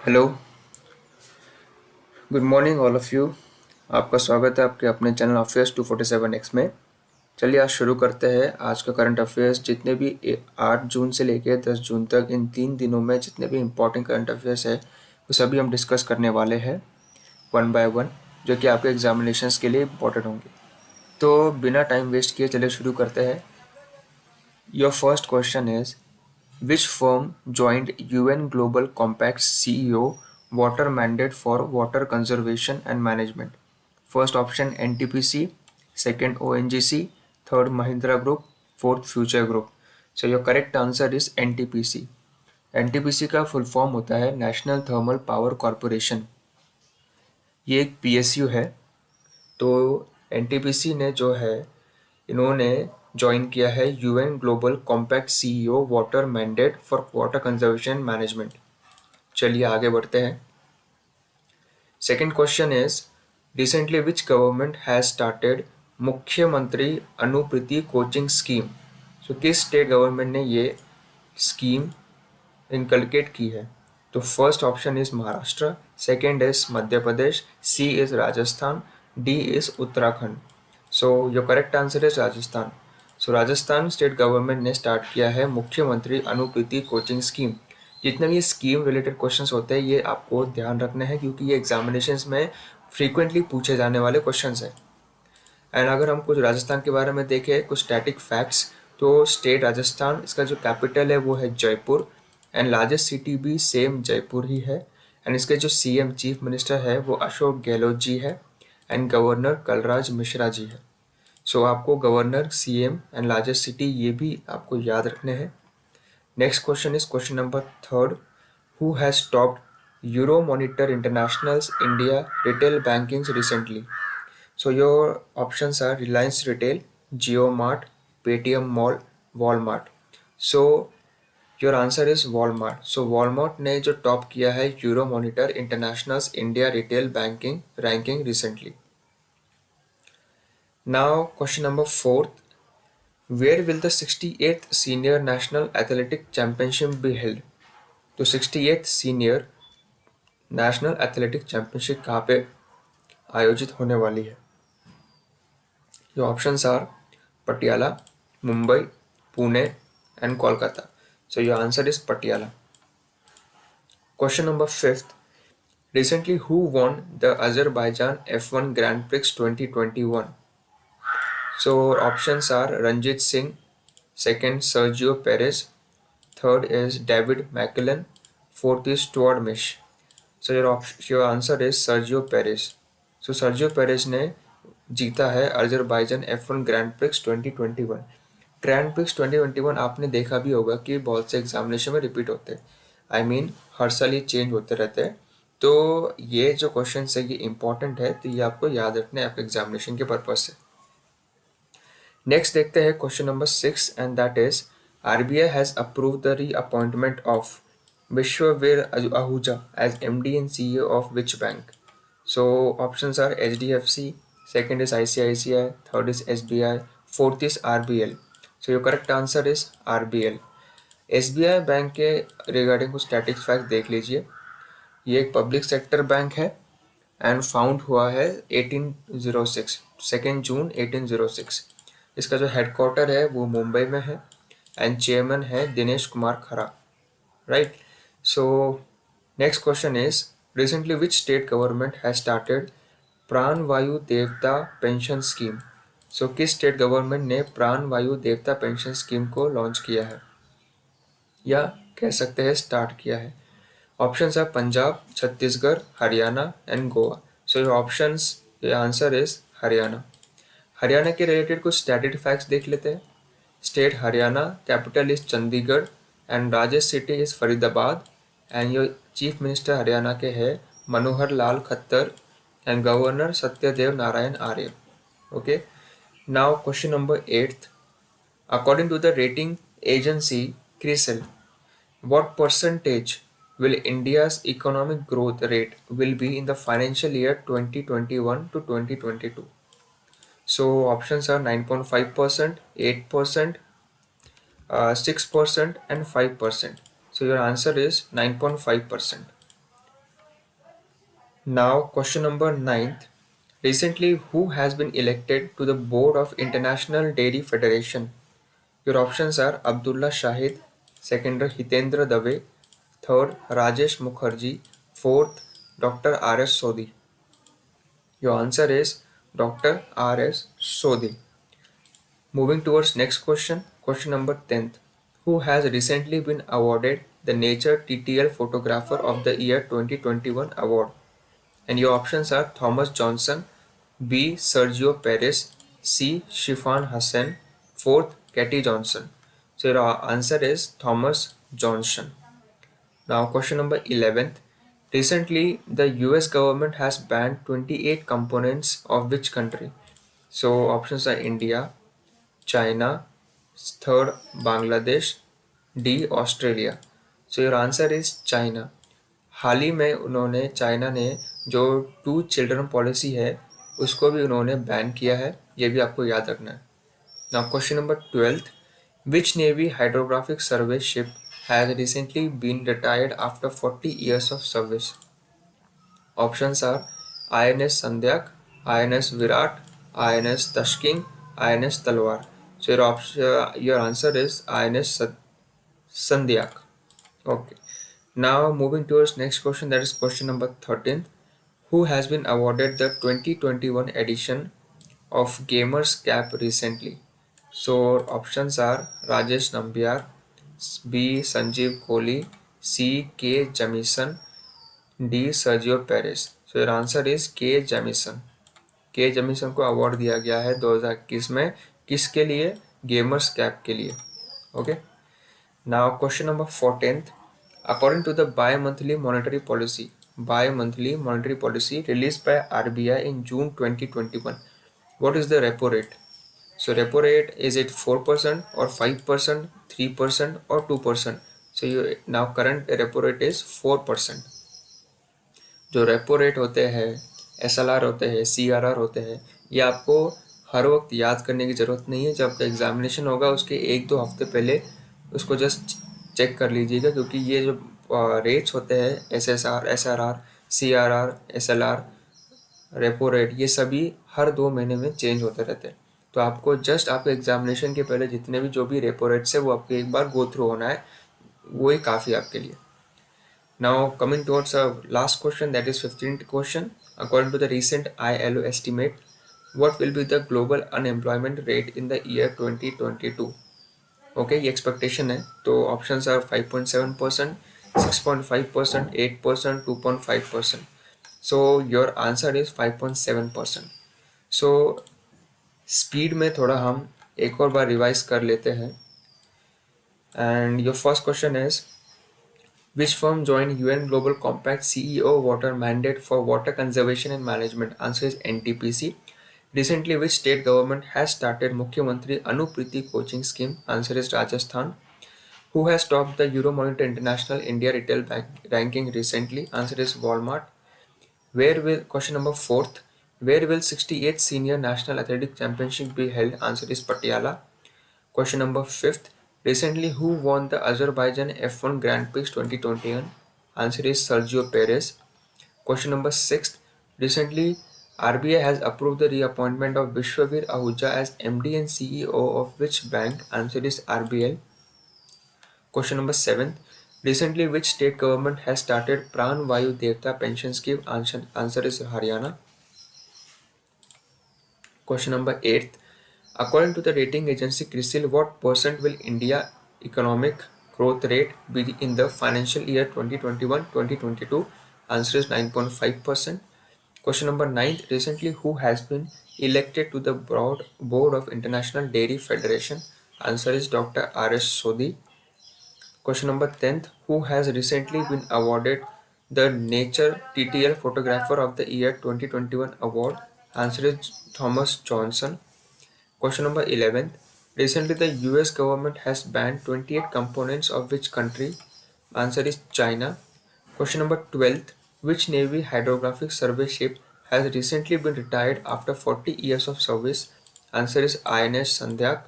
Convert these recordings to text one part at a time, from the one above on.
Hello, good morning all of you. आपका स्वागत है आपके अपने चैनल अफेयर्स 247X में। चलिए आज शुरू करते हैं आज का करंट अफेयर्स। जितने भी 8 जून से लेकर 10 जून तक इन 3 दिनों में जितने भी इम्पोर्टेंट करंट अफेयर्स है वो सभी हम डिस्कस करने वाले हैं वन बाय वन, जो कि आपके एग्जामिनेशंस के लिए इम्पोर्टेंट होंगे। तो बिना टाइम वेस्ट किए चलिए शुरू करते हैं। Your first question is Which firm joined UN Global Compact's CEO water mandate for water conservation and management? First option NTPC, second ONGC, third Mahindra Group, fourth Future Group. So your correct answer is NTPC. NTPC का full form होता है national thermal power corporation. ये एक PSU है। तो NTPC ने जो है इन्होंने ज्वाइन किया है UN global compact CEO water mandate for water conservation management. चलिए आगे बढ़ते हैं। Second question is recently which government has started मुख्यमंत्री अनुप्रीति कोचिंग स्कीम। सो किस स्टेट गवर्नमेंट ने ये स्कीम इनकलकेट की है? तो first option is Maharashtra, second is Madhya Pradesh, C is Rajasthan, D is Uttarakhand. So your correct answer is Rajasthan. So Rajasthan state government ने start किया है मुख्यमंत्री अनुप्रीति कोचिंग स्कीम। जितने भी ये स्कीम रिलेटेड क्वेश्चंस होते हैं ये आपको ध्यान रखना है, क्योंकि ये एग्जामिनेशंस में फ्रीक्वेंटली पूछे जाने वाले क्वेश्चंस हैं। एंड अगर हम कुछ राजस्थान के बारे में देखें कुछ स्टैटिक फैक्ट्स, तो स्टेट राजस्थान, इसका जो कैपिटल है वो है जयपुर, एंड लार्जेस्ट सिटी भी सेम जयपुर ही है। एंड इसके जो सीएम चीफ मिनिस्टर है वो अशोक गहलोत जी है, एंड गवर्नर कलराज मिश्रा जी है। सो आपको governor, CM and largest city ये भी आपको याद रखने हैं। Next question is question number third. Who has stopped euro monitor internationals India retail banking recently? So your options are Reliance Retail, JioMart, Paytm Mall, Walmart. So your answer is Walmart. So Walmart ने जो top किया है euro monitor internationals India retail banking ranking recently. Now question number fourth. Where will the 68th Senior National Athletic Championship be held? तो 68th Senior National Athletic Championship कहाँ पे आयोजित होने वाली है? Your options are Patiala, Mumbai, Pune and Kolkata. So your answer is Patiala. Question number fifth. Recently, who won the Azerbaijan F1 Grand Prix 2021? So options are Ranjit Singh, second Sergio Perez, third is David McLaren, fourth is Stuart Mish. So your answer is Sergio Perez. So Sergio Perez ने जीता है Azerbaijan F1 grand prix 2021। Grand prix 2021 आपने देखा भी होगा कि बहुत से एग्जामिनेशन में रिपीट होते हैं। आई मीन हर साल ये चेंज होते रहते हैं। तो ये जो क्वेश्चन है ये इंपॉर्टेंट है, तो ये आपको याद रखना है आपके एग्जामिनेशन के पर्पज से। नेक्स्ट देखते हैं question number 6, and that is RBI has approve the reappointment of Vishwaveer Ahuja as MD and CEO of which bank? So options are HDFC, second is ICICI, third is SBI, fourth is RBL. So your correct answer is RBL. SBI bank के regarding कुछ static fact देख लीजिए। ये एक public sector bank है and found हुआ है 1806, 2 जून 1806। इसका जो हेडक्वार्टर है वो मुंबई में है एंड चेयरमैन है दिनेश कुमार खरा, right? So next question is recently which state government has started प्राण वायु देवता पेंशन स्कीम? सो किस स्टेट गवर्नमेंट ने प्राण वायु देवता पेंशन स्कीम को लॉन्च किया है या कह सकते हैं स्टार्ट किया है? ऑप्शंस है Punjab, Chhattisgarh, Haryana and Goa. So your options, your answer is Haryana. Haryana के रिलेटेड कुछ स्टैटिक फैक्ट्स देख लेते हैं। State Haryana, capital is Chandigarh and largest city is Faridabad, and your chief minister Haryana के हैं Manohar Lal Khattar and governor Satyadev Narayan Arya. Okay, now question number 8th. According to the rating agency CRISIL, what percentage will India's economic growth rate will be in the financial year 2021 to 2022? So options are 9.5%, 8%, 6% and 5%. So your answer is 9.5%. Now, question number ninth. Recently, who has been elected to the board of International Dairy Federation? Your options are Abdullah Shahid, second Hitendra Dave, third Rajesh Mukherjee, fourth Dr. R.S. Sodhi. Your answer is Dr. R.S. Sodhi. Moving towards next question, question number 10th. Who has recently been awarded the Nature TTL Photographer of the Year 2021 award? And your options are Thomas Johnson, B. Sergio Perez, C. Shifan Hassan, fourth Katie Johnson. So your answer is Thomas Johnson. Now question number 11th. Recently, the US government has banned 28 components of which country? So options are India, China, third Bangladesh, D. Australia. So your answer is China. हाल ही में उन्होंने China ने जो to children policy है उसको भी उन्होंने बैन किया है, ये भी आपको याद रखना है. Now question number 12th. Which navy hydrographic survey ship has recently been retired after 40 years of service? Options are INS Sandhayak, INS Viraat, INS तस्किंग, INS Talwar. So your answer is INS Sandhyak. Okay. Now moving towards next question, that is question number 13th. Who has been awarded the 2021 edition of Gamers Cap recently? So options are Rajesh Nambiar, B. Sanjeev Kohli, C. K. Jamieson, D. Sergio Perez. So your answer is K. Jamieson. के Jameson को award दिया गया है 2021 में. किसके लिए? Gamers cap के लिए. Okay. Now question number 14th. According to the bi monthly monetary policy release by RBI in June 2021, what is the repo rate? So repo rate, is it 4% और 5%, 3% और 2%? So now current repo rate is 4%. जो repo rate होते हैं, SLR होते हैं, CRR होते हैं, ये आपको हर वक्त याद करने की ज़रूरत नहीं है. जब आपका एग्जामिनेशन होगा उसके 1-2 हफ्ते पहले उसको जस्ट चेक कर लीजिएगा, क्योंकि ये जो रेट्स होते हैं SSR, SRR, CRR, SLR, repo rate, ये सभी हर 2 महीने में चेंज होते रहते हैं. तो आपको जस्ट आपके एग्जामिनेशन के पहले जितने भी जो भी रेपो रेट्स है वो आपको एक बार गो थ्रू होना है, वही काफ़ी आपके लिए. Now coming towards our last question, that is 15th question. According to the recent ILO estimate, what will be the global unemployment rate in the year 2022? Okay, ये expectation है. तो options are 5.7%, 6.5%, 8%, 2.5%. So your answer is 5.7%. So speed में थोड़ा हम एक और बार revise कर लेते हैं. And your first question is, which firm joined UN Global Compact CEO Water Mandate for Water Conservation and Management? Answer is NTPC. Recently, which state government has started Mukhyamantri Anupriti coaching scheme? Answer is Rajasthan. Who has topped the Euromonitor International India Retail Bank ranking recently? Answer is Walmart. Question number 4th. Where will 68th Senior National Athletic Championship be held? Answer is Patiala. Question number 5th. Recently, who won the Azerbaijan F1 Grand Prix 2021? Answer is Sergio Perez. Question number 6th. Recently, RBI has approved the reappointment of Vishwavir Ahuja as MD and CEO of which bank? Answer is RBL. Question number 7th. Recently, which state government has started Pran Vayu Devta pension scheme? Answer is Haryana. Question number 8th. According to the rating agency CRISIL, what percent will India economic growth rate be in the financial year 2021-2022? Answer is 9.5%. Question number 9. Recently, who has been elected to the board of International Dairy Federation? Answer is Dr. R.S. Sodhi. Question number 10th. Who has recently been awarded the Nature TTL Photographer of the Year 2021 award? Answer is Thomas Johnson. Question number 11th. Recently, the US government has banned 28 components of which country? Answer is China. Question number 12th. Which Navy hydrographic survey ship has recently been retired after 40 years of service? Answer is INS Sandhyak.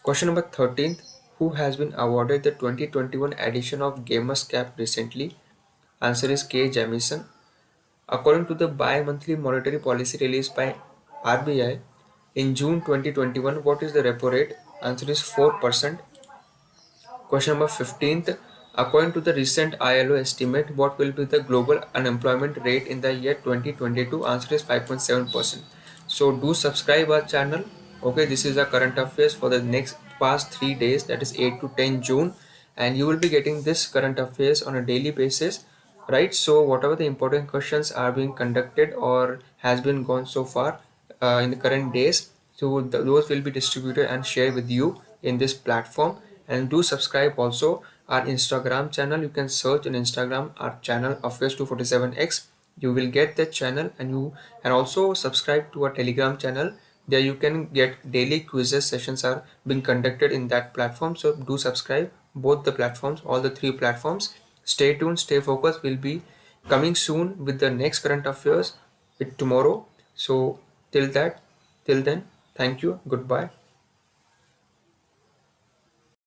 Question number 13th. Who has been awarded the 2021 edition of Gamers Cap recently? Answer is K. Jamieson. According to the bi-monthly monetary policy released by RBI in June 2021, what is the repo rate? Answer is 4%. Question number 15th. According to the recent ILO estimate, what will be the global unemployment rate in the year 2022? Answer is 5.7%. So do subscribe our channel. Okay, this is our current affairs for the next past 3 days, that is 8 to 10 June, and you will be getting this current affairs on a daily basis, right? So whatever the important questions are being conducted or has been gone so far in the current days, so those will be distributed and shared with you in this platform. And do subscribe also our Instagram channel. You can search on Instagram our channel affairs 247x. You will get that channel, and also subscribe to our Telegram channel. There you can get daily quizzes sessions are being conducted in that platform. So do subscribe both the platforms, all the three platforms. Stay tuned, stay focused. We'll be coming soon with the next current affairs with tomorrow. So till then, thank you, goodbye.